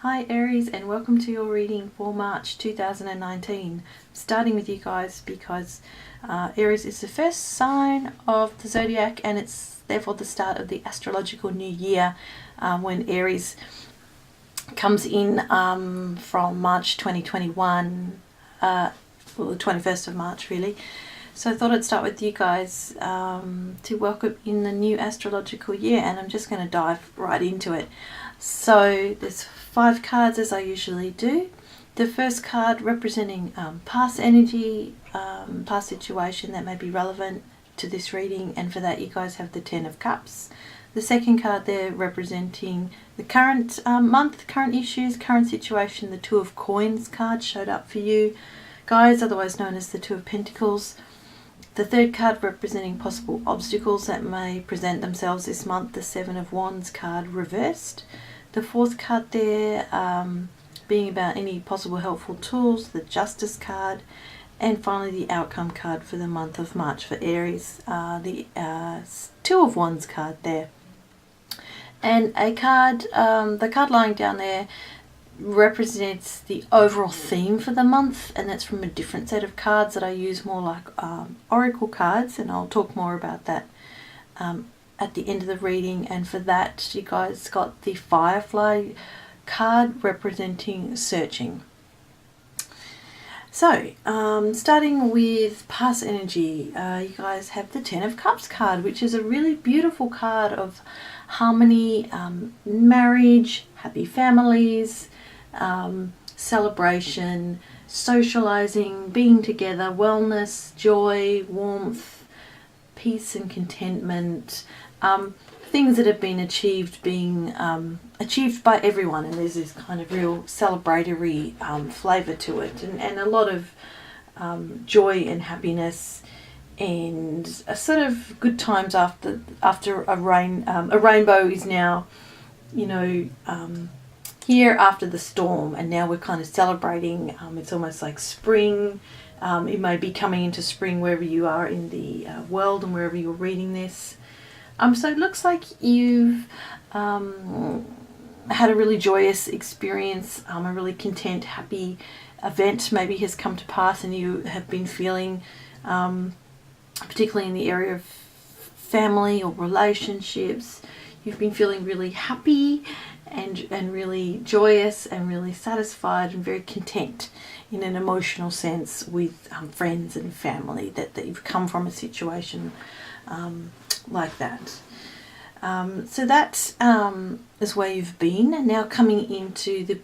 Hi Aries, and welcome to your reading for March 2019. Starting with you guys because Aries is the first sign of the zodiac, and it's therefore the start of the astrological new year when Aries comes in from March 2021, well, the 21st of March really. So I thought I'd start with you guys to welcome in the new astrological year, and I'm just going to dive right into it. So there's 5 cards as I usually do. The first card representing past energy, past situation that may be relevant to this reading, and for that you guys have the 10 of Cups. The second card there representing the current month, current issues, current situation. The 2 of Coins card showed up for you guys, otherwise known as the 2 of Pentacles. The third card representing possible obstacles that may present themselves this month, the 7 of Wands card reversed. The fourth card there being about any possible helpful tools, the Justice card. And finally the outcome card for the month of March for Aries, the 2 of Wands card there. And a card, the card lying down there represents the overall theme for the month, and that's from a different set of cards that I use more like oracle cards, and I'll talk more about that at the end of the reading. And for that you guys got the Firefly card representing searching. So starting with past energy, you guys have the 10 of Cups card, which is a really beautiful card of harmony, marriage, happy families, celebration, socializing, being together, wellness, joy, warmth, peace and contentment, things that have been achieved being achieved by everyone, and there's this kind of real celebratory flavour to it, and a lot of joy and happiness, and a sort of good times after a rainbow is now, here after the storm, and now we're kind of celebrating. It's almost like spring. It may be coming into spring wherever you are in the world and wherever you're reading this. So it looks like you've had a really joyous experience, a really content, happy event maybe has come to pass, and you have been feeling, particularly in the area of family or relationships, you've been feeling really happy and really joyous and really satisfied and very content in an emotional sense with friends and family, that you've come from a situation like that. So that is where you've been, and now coming into the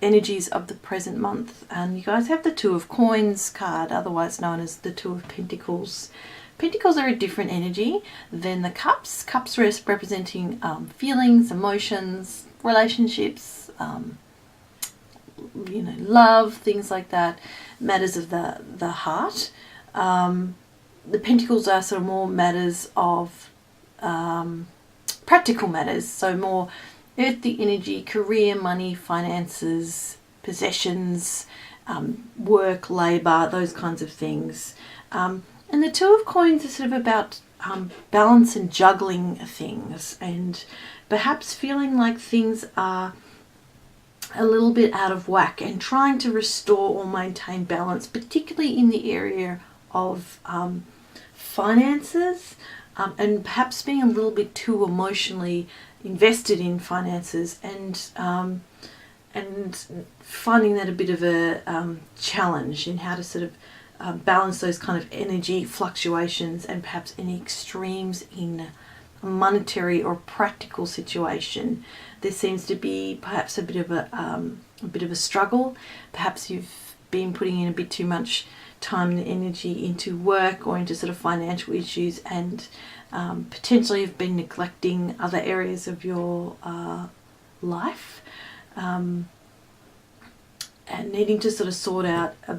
energies of the present month, and you guys have the 2 of Coins card, otherwise known as the 2 of Pentacles. Pentacles are a different energy than the Cups. Cups representing feelings, emotions, relationships, love, things like that, matters of the heart. The Pentacles are sort of more matters of practical matters, so more earthly energy, career, money, finances, possessions, work, labour, those kinds of things. And the 2 of Coins is sort of about balance and juggling things, and perhaps feeling like things are a little bit out of whack, and trying to restore or maintain balance, particularly in the area of finances, and perhaps being a little bit too emotionally invested in finances, and finding that a bit of a challenge in how to sort of balance those kind of energy fluctuations, and perhaps any extremes in a monetary or practical situation. There seems to be perhaps a bit of a struggle. Perhaps you've been putting in a bit too much time and energy into work or into sort of financial issues, and potentially have been neglecting other areas of your life, and needing to sort of sort out a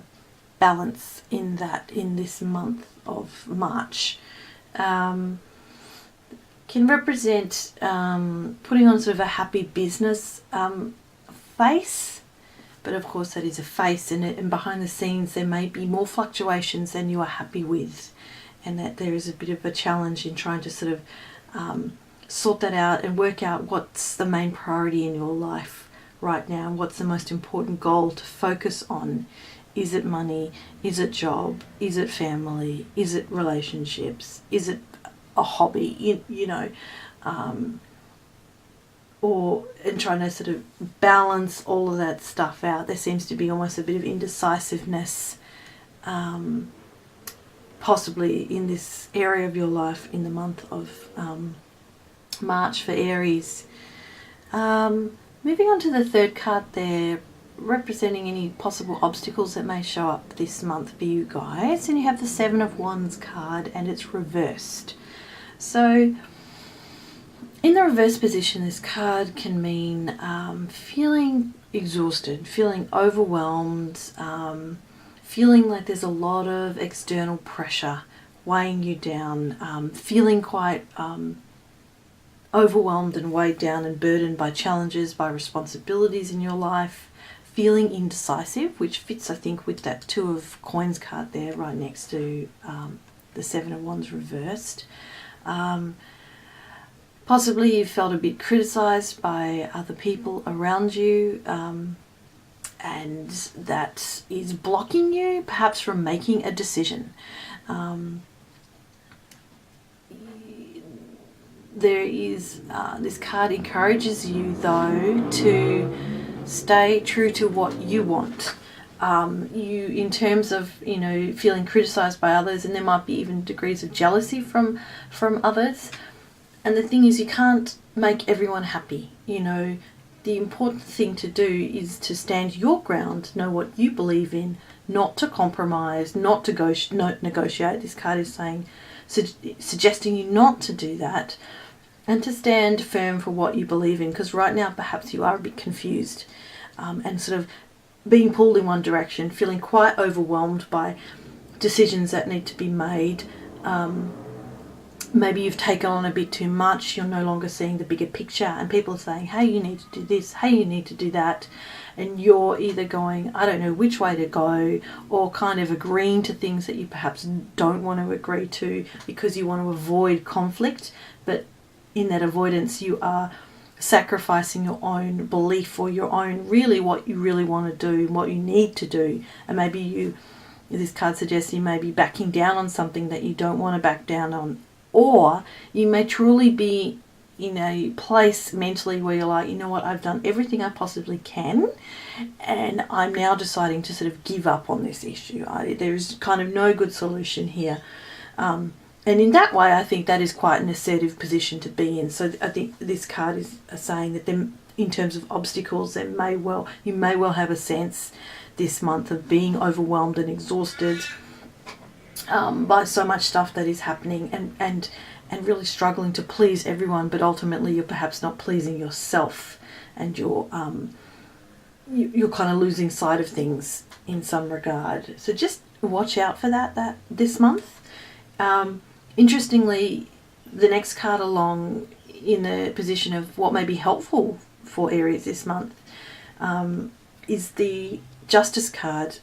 balance in this month of March. Can represent putting on sort of a happy business face, but of course that is a face, and behind the scenes there may be more fluctuations than you are happy with, and that there is a bit of a challenge in trying to sort of sort that out and work out what's the main priority in your life right now? What's the most important goal to focus on? Is it money? Is it job? Is it family? Is it relationships? Is it a hobby? And trying to sort of balance all of that stuff out. There seems to be almost a bit of indecisiveness, possibly in this area of your life in the month of March for Aries. Moving on to the third card there, representing any possible obstacles that may show up this month for you guys. And you have the Seven of Wands card, and it's reversed. So in the reverse position, this card can mean feeling exhausted, feeling overwhelmed, feeling like there's a lot of external pressure weighing you down, feeling quite overwhelmed and weighed down and burdened by challenges, by responsibilities in your life, feeling indecisive, which fits, I think, with that Two of Coins card there right next to the Seven of Wands reversed. Possibly you felt a bit criticised by other people around you, and that is blocking you perhaps from making a decision. There is, this card encourages you though to stay true to what you want. You, in terms of, feeling criticised by others, and there might be even degrees of jealousy from others. And the thing is, you can't make everyone happy. The important thing to do is to stand your ground, know what you believe in, not to compromise, not to negotiate. This card is saying, suggesting you not to do that, and to stand firm for what you believe in. Because right now, perhaps you are a bit confused, and sort of being pulled in one direction, feeling quite overwhelmed by decisions that need to be made. Maybe you've taken on a bit too much, you're no longer seeing the bigger picture, and people are saying, hey, you need to do this, hey, you need to do that, and you're either going, I don't know which way to go, or kind of agreeing to things that you perhaps don't want to agree to because you want to avoid conflict, but in that avoidance you are sacrificing your own belief or your own, really what you really want to do, what you need to do. And maybe this card suggests you may be backing down on something that you don't want to back down on. Or you may truly be in a place mentally where you're like, you know what, I've done everything I possibly can, and I'm now deciding to sort of give up on this issue. There's kind of no good solution here. And in that way, I think that is quite an assertive position to be in. So I think this card is saying that in terms of obstacles, you may well have a sense this month of being overwhelmed and exhausted by so much stuff that is happening, and really struggling to please everyone, but ultimately you're perhaps not pleasing yourself, and you're kind of losing sight of things in some regard. So just watch out for that this month. Interestingly, the next card along in the position of what may be helpful for Aries this month is the Justice card.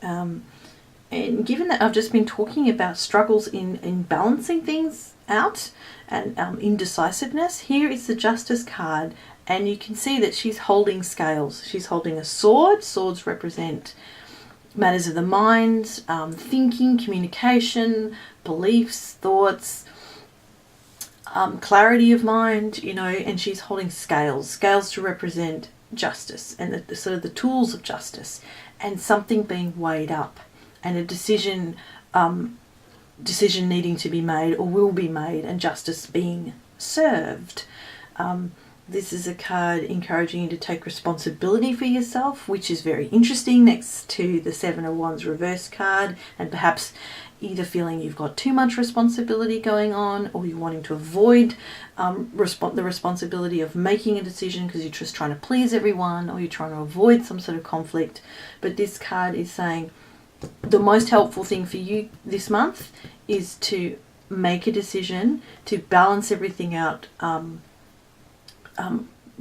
And given that I've just been talking about struggles in balancing things out and indecisiveness, here is the Justice card, and you can see that she's holding scales. She's holding a sword. Swords represent matters of the mind, thinking, communication, beliefs, thoughts, clarity of mind, and she's holding scales to represent justice and the sort of the tools of justice, and something being weighed up, and a decision needing to be made or will be made, and justice being served. This is a card encouraging you to take responsibility for yourself, which is very interesting, next to the Seven of Wands reverse card, and perhaps either feeling you've got too much responsibility going on, or you're wanting to avoid the responsibility of making a decision because you're just trying to please everyone, or you're trying to avoid some sort of conflict. But this card is saying the most helpful thing for you this month is to make a decision, to balance everything out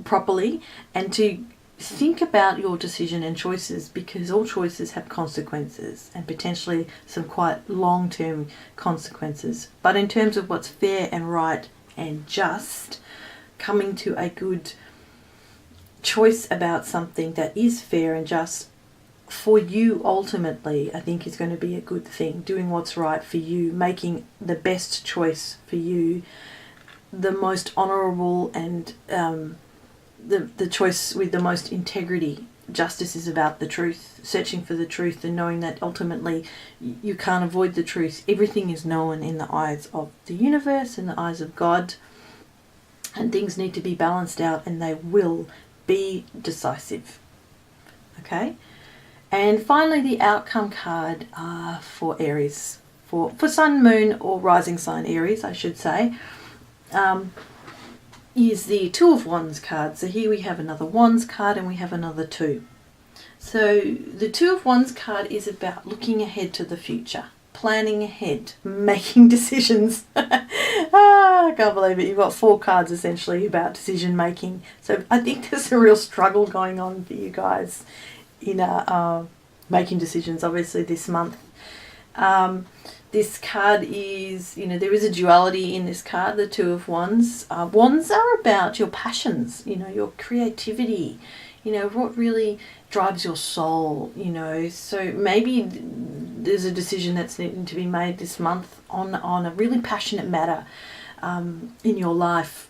properly, and to think about your decision and choices, because all choices have consequences, and potentially some quite long-term consequences. But in terms of what's fair and right and just, coming to a good choice about something that is fair and just for you ultimately, I think is going to be a good thing. Doing what's right for you, making the best choice for you, the most honourable and the choice with the most integrity. Justice is about the truth, searching for the truth and knowing that ultimately you can't avoid the truth. Everything is known in the eyes of the universe, in the eyes of God, and things need to be balanced out, and they will be decisive. Okay? And finally, the outcome card for Aries, for Sun, Moon, or Rising Sign Aries, I should say, is the Two of Wands card. So here we have another Wands card and we have another two. So the Two of Wands card is about looking ahead to the future, planning ahead, making decisions. I can't believe it. You've got 4 cards essentially about decision making. So I think there's a real struggle going on for you guys in making decisions, obviously, this month. This card is, there is a duality in this card, the Two of Wands. Wands are about your passions, your creativity, what really drives your soul, So maybe there's a decision that's needing to be made this month on a really passionate matter in your life.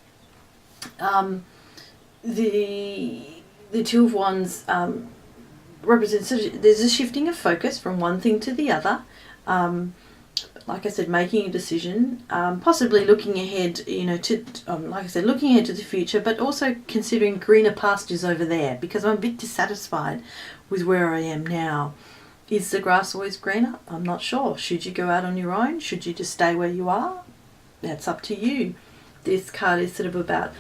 The Two of Wands represents, there's a shifting of focus from one thing to the other. Like I said, making a decision, possibly looking ahead, looking ahead to the future, but also considering greener pastures over there, because I'm a bit dissatisfied with where I am now. Is the grass always greener? I'm not sure. Should you go out on your own? Should you just stay where you are? That's up to you. This card is sort of about,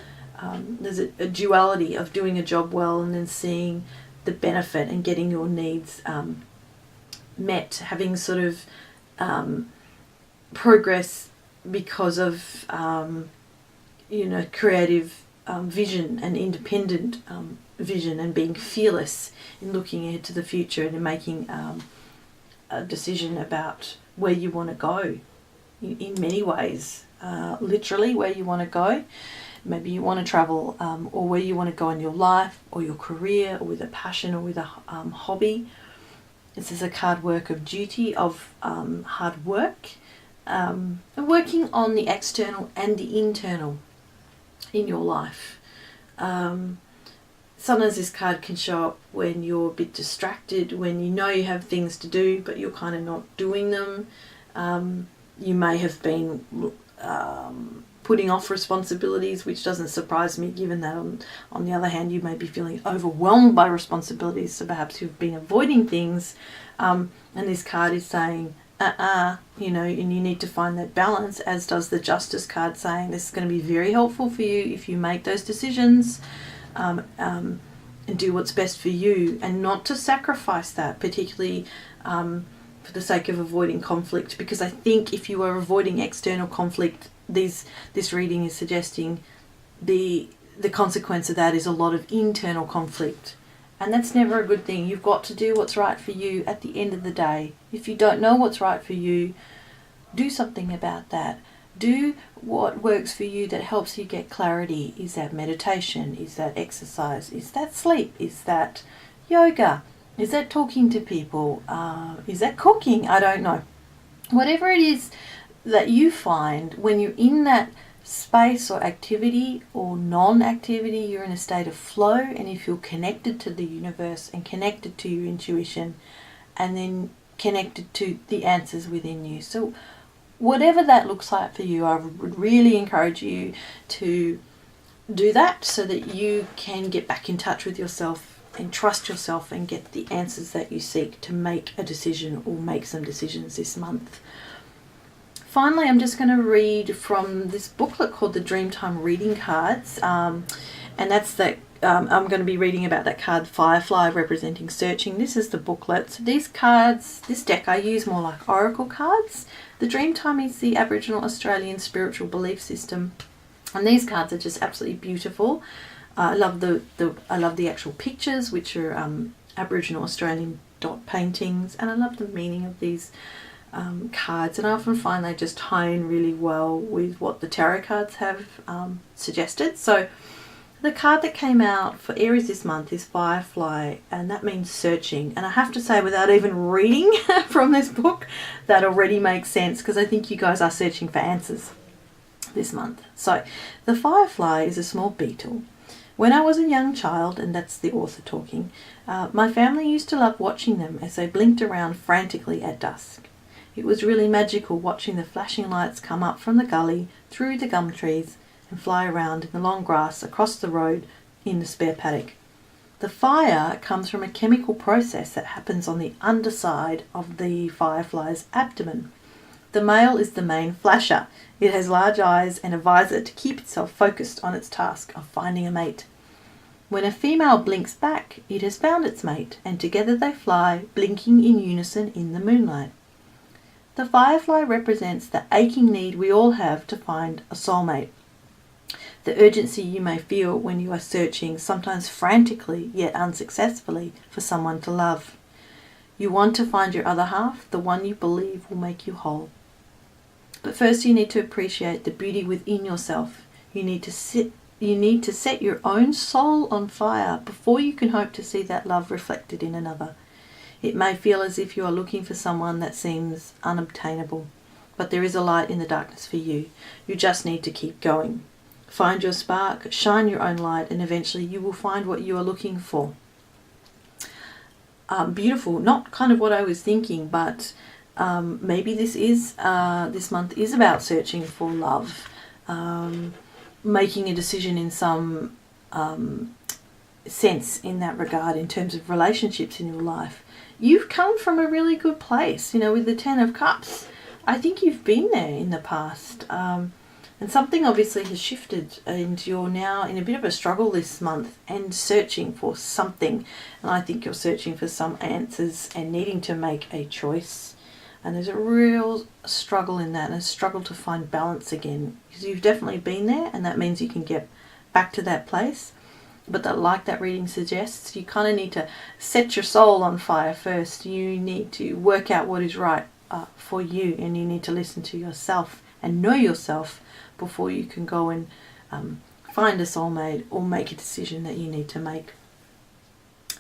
there's a duality of doing a job well and then seeing the benefit and getting your needs met, having sort of progress because of creative vision and independent vision, and being fearless in looking ahead to the future and in making a decision about where you want to go in many ways. Literally where you want to go. Maybe you want to travel, or where you want to go in your life or your career, or with a passion or with a hobby. This is a card work of duty, of hard work, working on the external and the internal in your life. Sometimes this card can show up when you're a bit distracted, when you know you have things to do but you're kind of not doing them. You may have been putting off responsibilities, which doesn't surprise me, given that on the other hand you may be feeling overwhelmed by responsibilities, so perhaps you've been avoiding things, and this card is saying and you need to find that balance, as does the Justice card, saying this is going to be very helpful for you if you make those decisions and do what's best for you, and not to sacrifice that, particularly for the sake of avoiding conflict, because I think if you are avoiding external conflict, this reading is suggesting the consequence of that is a lot of internal conflict, and that's never a good thing. You've got to do what's right for you at the end of the day. If you don't know what's right for you, do something about that. Do what works for you that helps you get clarity. Is that meditation? Is that exercise? Is that sleep? Is that yoga? Is that talking to people? Is that cooking? I don't know. Whatever it is that you find, when you're in that space or activity or non-activity, you're in a state of flow and you feel connected to the universe and connected to your intuition, and then connected to the answers within you. So whatever that looks like for you, I would really encourage you to do that so that you can get back in touch with yourself and trust yourself and get the answers that you seek to make a decision or make some decisions this month. Finally, I'm just going to read from this booklet called the Dreamtime Reading Cards, and that's that. I'm going to be reading about that card Firefly, representing searching. This is the booklet. So these cards, this deck I use more like oracle cards. The Dreamtime is the Aboriginal Australian spiritual belief system, and these cards are just absolutely beautiful. I love the actual pictures, which are Aboriginal Australian dot paintings, and I love the meaning of these cards, and I often find they just tie in really well with what the tarot cards have suggested. So The card that came out for Aries this month is Firefly, and that means searching. And I have to say, without even reading from this book, that already makes sense, because I think you guys are searching for answers this month. So the firefly is a small beetle. When I was a young child, and that's the author talking, my family used to love watching them as they blinked around frantically at dusk. It was really magical watching the flashing lights come up from the gully, through the gum trees, and fly around in the long grass across the road in the spare paddock. The fire comes from a chemical process that happens on the underside of the firefly's abdomen. The male is the main flasher. It has large eyes and a visor to keep itself focused on its task of finding a mate. When a female blinks back, it has found its mate, and together they fly, blinking in unison in the moonlight. The firefly represents the aching need we all have to find a soulmate. The urgency you may feel when you are searching, sometimes frantically yet unsuccessfully, for someone to love. You want to find your other half, the one you believe will make you whole. But first you need to appreciate the beauty within yourself. You need to set your own soul on fire before you can hope to see that love reflected in another. It may feel as if you are looking for someone that seems unobtainable, but there is a light in the darkness for you. You just need to keep going. Find your spark, shine your own light, and eventually you will find what you are looking for. Beautiful, not kind of what I was thinking, but maybe this month is about searching for love, making a decision in some sense in that regard in terms of relationships in your life. You've come from a really good place, with the Ten of Cups. I think you've been there in the past. And something obviously has shifted, and you're now in a bit of a struggle this month and searching for something. And I think you're searching for some answers and needing to make a choice. And there's a real struggle in that, and a struggle to find balance again. Because you've definitely been there, and that means you can get back to that place. But like that reading suggests, you kind of need to set your soul on fire first. You need to work out what is right for you, and you need to listen to yourself and know yourself before you can go and find a soulmate or make a decision that you need to make.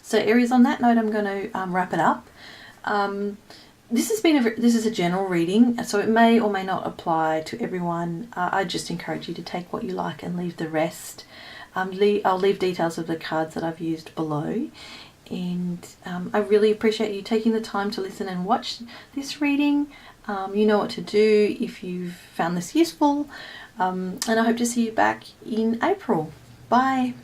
So Aries, on that note, I'm going to wrap it up. This is a general reading, so it may or may not apply to everyone. I just encourage you to take what you like and leave the rest. I'll leave details of the cards that I've used below. And I really appreciate you taking the time to listen and watch this reading. You know what to do if you've found this useful. And I hope to see you back in April. Bye.